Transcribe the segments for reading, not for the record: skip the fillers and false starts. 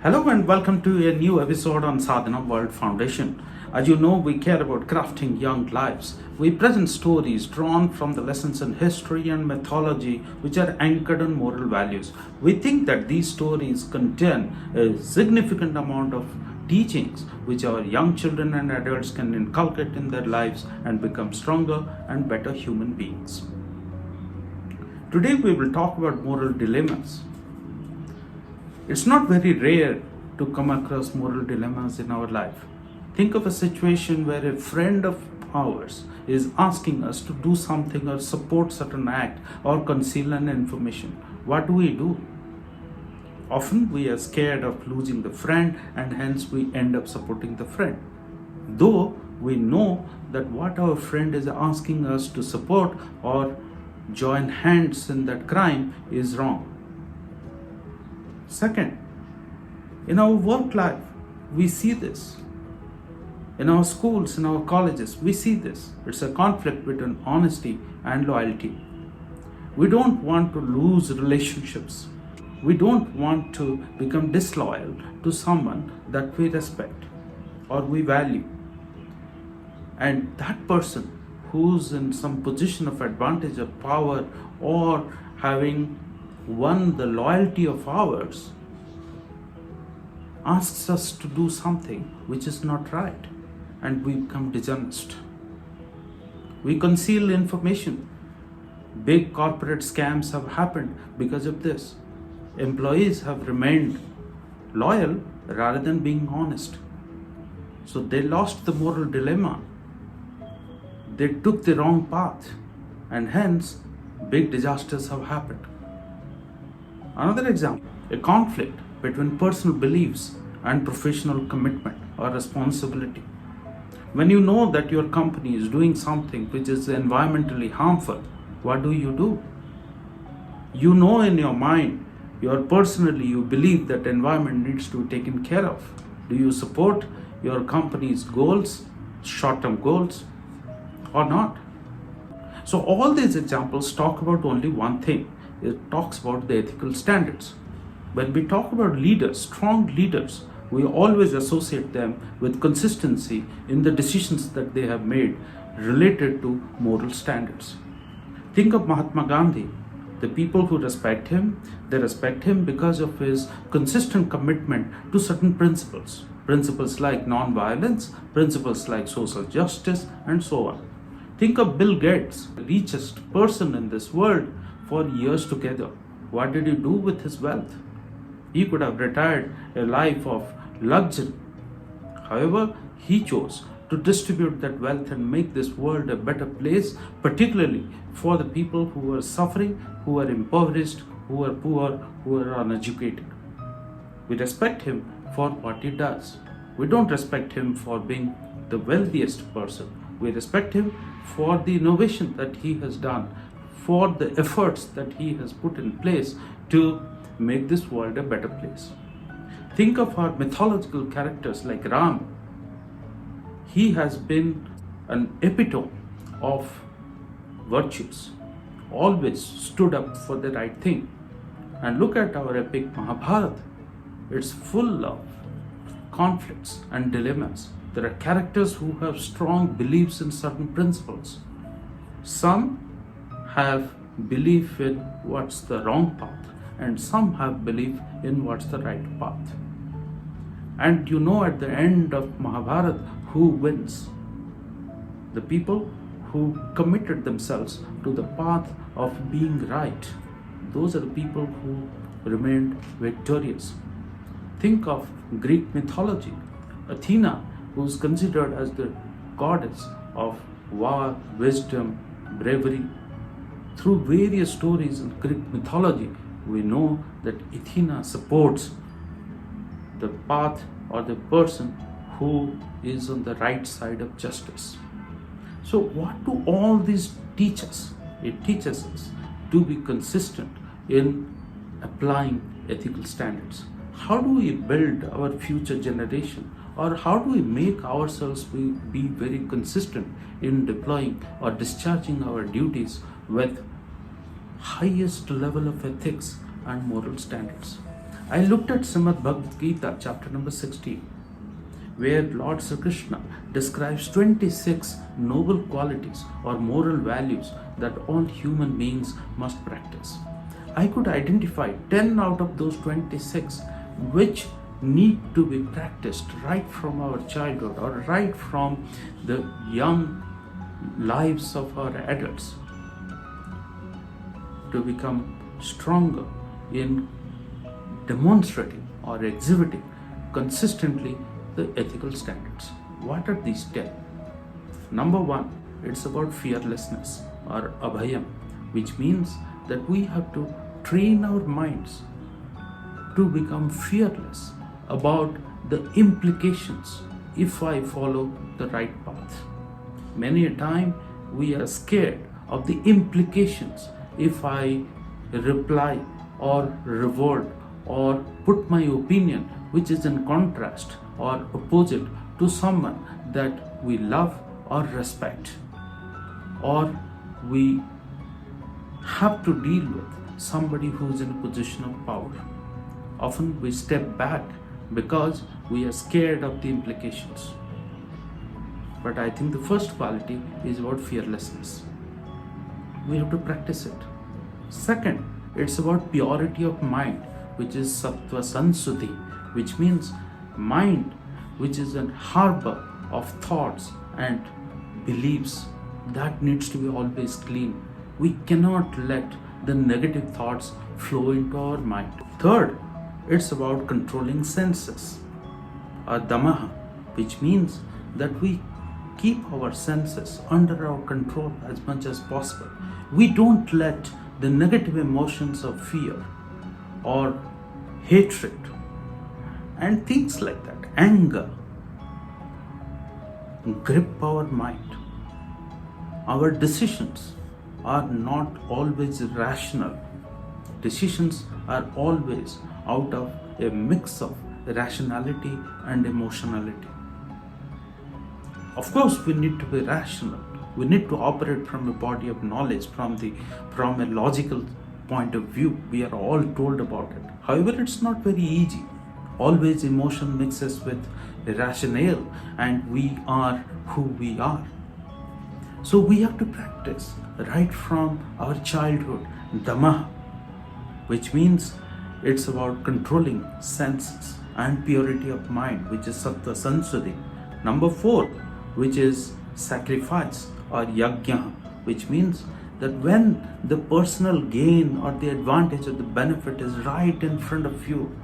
Hello and welcome to a new episode on Sadhana World Foundation. As you know, we care about crafting young lives. We present stories drawn from the lessons in history and mythology which are anchored in moral values. We think that these stories contain a significant amount of teachings which our young children and adults can inculcate in their lives and become stronger and better human beings. Today we will talk about moral dilemmas. It's not very rare to come across moral dilemmas in our life. Think of a situation where a friend of ours is asking us to do something or support certain act or conceal an information. What do? Often we are scared of losing the friend and hence we end up supporting the friend. Though we know that what our friend is asking us to support or join hands in that crime is wrong. Second, in our work life, we see this. In our schools, in our colleges, we see this. It's a conflict between honesty and loyalty. We don't want to lose relationships. We don't want to become disloyal to someone that we respect or we value. And that person who's in some position of advantage or power or having won the loyalty of ours asks us to do something which is not right and we become dishonest. We conceal information. Big corporate scams have happened because of this. Employees have remained loyal rather than being honest. So they lost the moral dilemma. They took the wrong path and hence big disasters have happened. Another example, a conflict between personal beliefs and professional commitment or responsibility. When you know that your company is doing something which is environmentally harmful, what do? You know in your mind, you believe that environment needs to be taken care of. Do you support your company's goals, short-term goals, or not? So all these examples talk about only one thing. It talks about the ethical standards. When we talk about leaders, strong leaders, we always associate them with consistency in the decisions that they have made related to moral standards. Think of Mahatma Gandhi. The people who respect him, they respect him because of his consistent commitment to certain principles. Principles like non-violence, principles like social justice, and so on. Think of Bill Gates, the richest person in this world for years together. What did he do with his wealth? He could have retired a life of luxury. However, he chose to distribute that wealth and make this world a better place, particularly for the people who are suffering, who are impoverished, who are poor, who are uneducated. We respect him for what he does. We don't respect him for being the wealthiest person. We respect him for the innovation that he has done, for the efforts that he has put in place to make this world a better place. Think of our mythological characters like Ram. He has been an epitome of virtues, always stood up for the right thing. And look at our epic Mahabharata. It's full of conflicts and dilemmas. There are characters who have strong beliefs in certain principles. Some have belief in what's the wrong path and some have belief in what's the right path. And you know at the end of Mahabharata who wins? The people who committed themselves to the path of being right. Those are the people who remained victorious. Think of Greek mythology. Athena, who's considered as the goddess of war, wisdom, bravery. Through various stories in Greek mythology, we know that Athena supports the path or the person who is on the right side of justice. So what do all these teach us? It teaches us to be consistent in applying ethical standards. How do we build our future generation? Or how do we make ourselves be very consistent in deploying or discharging our duties with highest level of ethics and moral standards? I looked at Srimad Bhagavad Gita, chapter number 16, where Lord Sri Krishna describes 26 noble qualities or moral values that all human beings must practice. I could identify 10 out of those 26 which need to be practiced right from our childhood or right from the young lives of our adults to become stronger in demonstrating or exhibiting consistently the ethical standards. What are these 10? Number one, it's about fearlessness or abhayam, which means that we have to train our minds to become fearless about the implications if I follow the right path. Many a time we are scared of the implications if I reply or revolt or put my opinion which is in contrast or opposite to someone that we love or respect, or we have to deal with somebody who is in a position of power. Often we step back because we are scared of the implications. But I think the first quality is about fearlessness. We have to practice it. Second, it's about purity of mind, which is sattva sansuddhi, which means mind which is a harbor of thoughts and beliefs that needs to be always clean. We cannot let the negative thoughts flow into our mind. Third, it's about controlling senses, or damaha, which means that we keep our senses under our control as much as possible. We don't let the negative emotions of fear or hatred and things like that, anger, grip our mind. Our decisions are not always rational. Decisions are always out of a mix of rationality and emotionality. Of course, we need to be rational. We need to operate from a body of knowledge, from a logical point of view. We are all told about it. However, it's not very easy. Always emotion mixes with rationale, and we are who we are. So we have to practice right from our childhood, dhamma, which means it's about controlling senses and purity of mind, which is sattva sansuddhi. Number 4, which is sacrifice or yajna, which means that when the personal gain or the advantage or the benefit is right in front of you,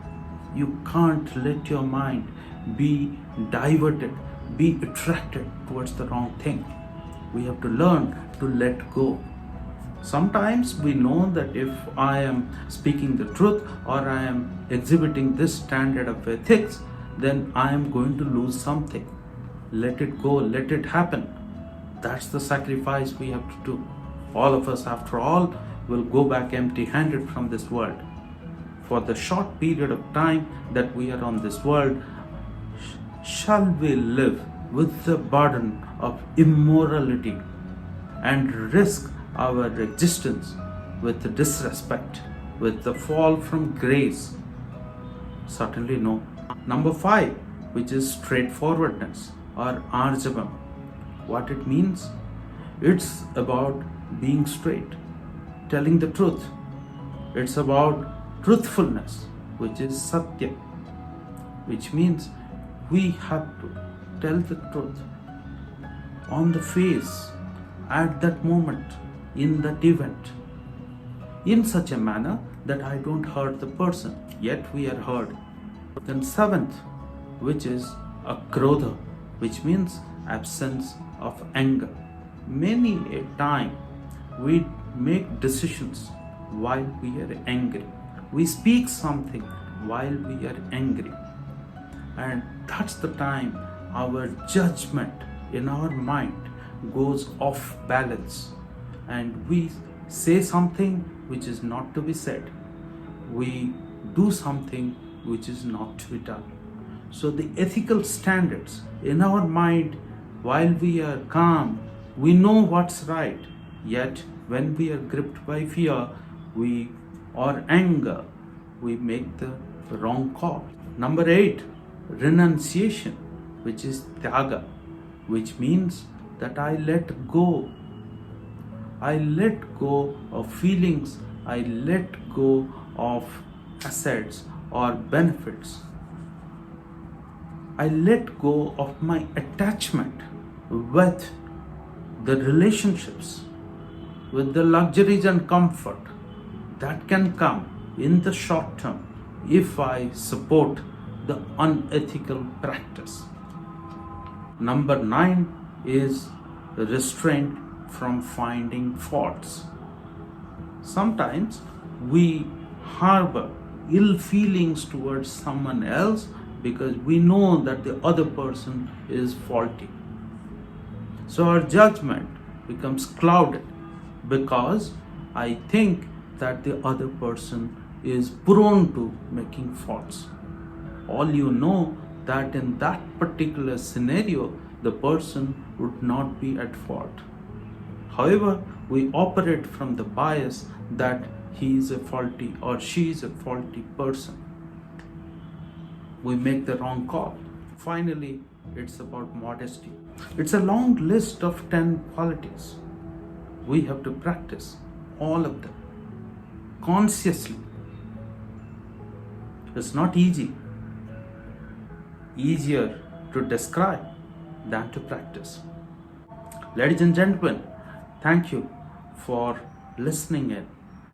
you can't let your mind be diverted, be attracted towards the wrong thing. We have to learn to let go. Sometimes we know that if I am speaking the truth or I am exhibiting this standard of ethics, then I am going to lose something. Let it go, let it happen. That's the sacrifice we have to do. All of us, after all, will go back empty-handed from this world. For the short period of time that we are on this world, shall we live with the burden of immorality and risk our existence with the disrespect, with the fall from grace? Certainly no. Number 5, which is straightforwardness or arjavam. What it means? It's about being straight, telling the truth. It's about truthfulness, which is satya, which means we have to tell the truth on the face at that moment, in that event, in such a manner that I don't hurt the person, yet we are heard. Then 7th, which is akrodha, which means absence of anger. Many a time we make decisions while we are angry. We speak something while we are angry. And that's the time our judgment in our mind goes off balance. And we say something which is not to be said. We do something which is not to be done. So the ethical standards in our mind, while we are calm, we know what's right. Yet when we are gripped by fear or anger, we make the wrong call. Number 8, renunciation, which is tyaga, which means that I let go. I let go of feelings, I let go of assets or benefits. I let go of my attachment with the relationships, with the luxuries and comfort that can come in the short term if I support the unethical practice. Number 9 is restraint from finding faults. Sometimes we harbor ill feelings towards someone else because we know that the other person is faulty. So our judgment becomes clouded because I think that the other person is prone to making faults. All you know that in that particular scenario, the person would not be at fault. However, we operate from the bias that he is a faulty or she is a faulty person. We make the wrong call. Finally, it's about modesty. It's a long list of 10 qualities. We have to practice all of them consciously. It's not easy. Easier to describe than to practice. Ladies and gentlemen, thank you for listening in.